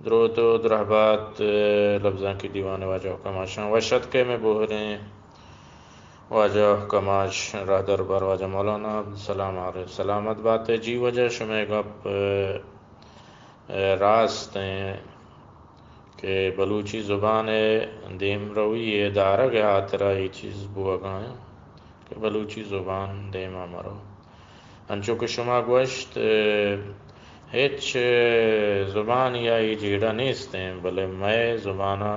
درود و درہبات لفظاں کی دیوان واجہ کماشاں وشد کے میں بوہریں واجہ کماش راہ دربار واجہ مولانا عبدالسلام عارف سلامت بات جی وجہ شمع گپ راستیں کہ بلوچی زبان دیم روی دارگ ہاترہ یہ چیز بوا گائیں کہ بلوچی زبان دیم مرو انچو کہ شما گوشت ہیچ زبان یا ای جیڑا نیستیں بلے میں زبانہ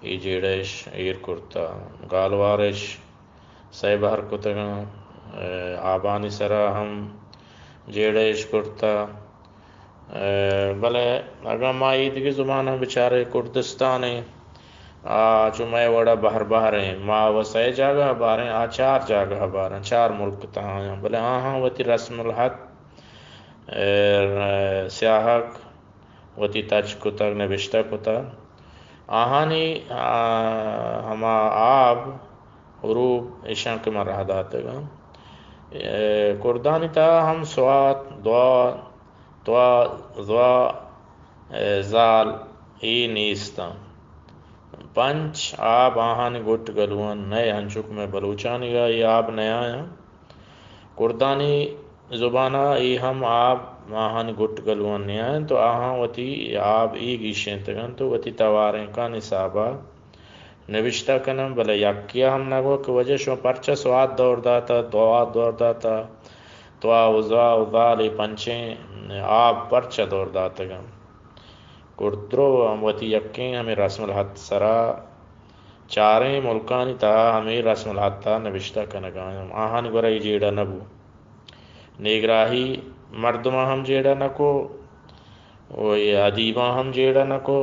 ای جیڑش ایر کرتا گالوارش سی بہر کتگاں آبانی سرا ہم جیڑش کرتا بلے اگر ما ایدگی زبانہ بچارے کردستانے چو میں وڑا بہر ہیں ما وسائے جاگہ باریں چار جاگہ باریں 4 ملک تہاں بلے آہاں وتی رسم الحق سیاحک وتی تچ کتا نوشتہ کتا آہانی ہما آب حروب اشان کے مرہ داتے گا کردانی تا ہم سوات دعا توا ضوا زال ای نیستا پنچ آب آہانی گٹ گلوان نئے ہنچک میں بلوچانی گا یہ آب نیا ہے کردانی زبانہ ای ہم آب آہانی گٹ گلوان نیا ہے تو آہاں وتی آب ای گیشیں تگن تو وتی تواریں کا نصابہ نوشتہ کنم بلے یکیا ہم نگو کہ وجہ شو پرچہ سوات دور داتا دعا دور داتا توا وزا وزالی پنچیں آب پرچہ دور داتا گم کردرو ہم وتی یکیں ہمیں رسم الحق سرا چاریں ملکانی تا ہمیں رسم الحق تا نوشتہ کنگاں آہانی گورا ای جیڑا نبو نیگراہی مردمہ ہم جیڑا نکو وی ادیبہ ہم جیڑا نکو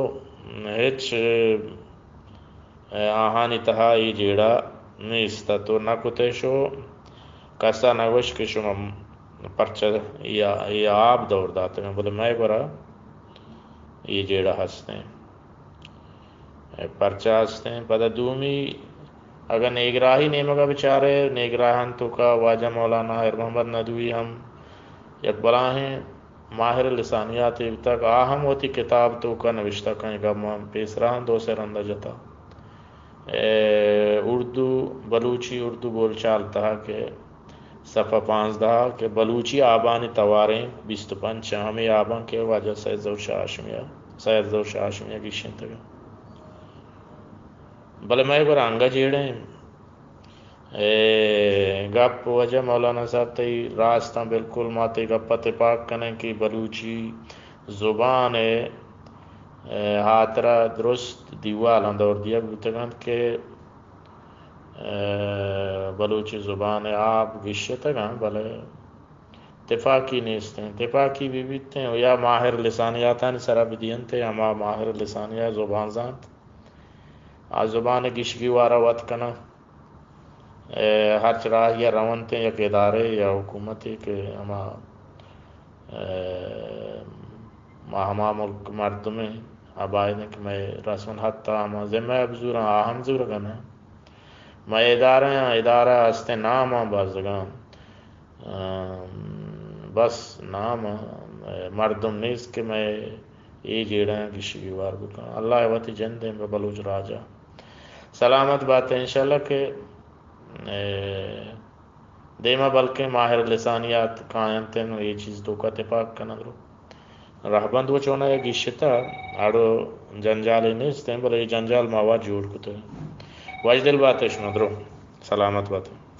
ہیچ آہانی تہا ای جیڑا نیستا تو نکو شو کسا نگوش کہ شما پرچہ یا آب دور داتے ہیں بولے میں گورا یہ جیڑا ہستیں پرچہ ہستیں پتہ دومی اگر نیگراہی نیمگا بچارے نیگراہن تو کا واجہ مولانا محمد ندوی ہم یک بلاہیں ماہر لسانیات تک آہم ہوتی کتاب تو کا نوشتہ کہیں گا پیسراہن دو سے رندہ جتا اردو بلوچی اردو بول چالتا کہ صفحہ 15 کہ بلوچی آبانی تواریں 25 ہمیں آبان کے واجہ سید زوشہ آشمیہ کی شنتگا بلے میں گورا انگا جیڑیں گپ وجہ مولانا صاحب تی راستہ بالکل ماتے گپا اتفاق کنے کی بلوچی زبان ہاترہ درست دیوال اندور دیا گتگن کہ بلوچی زبان آپ گشتگن بلے اتفاقی نیستیں اتفاقی بھی بیتے ہیں یا ماہر لسانیاتان سرا بدین تھے ہما ماہر لسانیات زبان زانت آ زبان گشگی وارا وط کنا ہر چراہ یا رونتے یا ادارے یا حکومتی کہ ہما ملک مردمیں آبائیں کہ میں رسم الحق تا ہما ذمہ ابزوراں آہم زور گنا میں ادارہ ہستے نام بازگان بس نام مردم نیست کہ میں یہ جیڑا ہیں کسی وار بکا اللہ وتی جن دیں بلوچ راجہ سلامت بات ہے انشاءاللہ کہ دیما بلکہ ماہر لسانیات کائنتیں یہ چیز تو کا اتفاق کا نظرو رہبند وہ چونا ہے گیشتا آڑو جنجالی نیستیں بلے یہ جنجال مواد جوڑ کتے واجدل بات ہے شنو درو سلامت بات ہے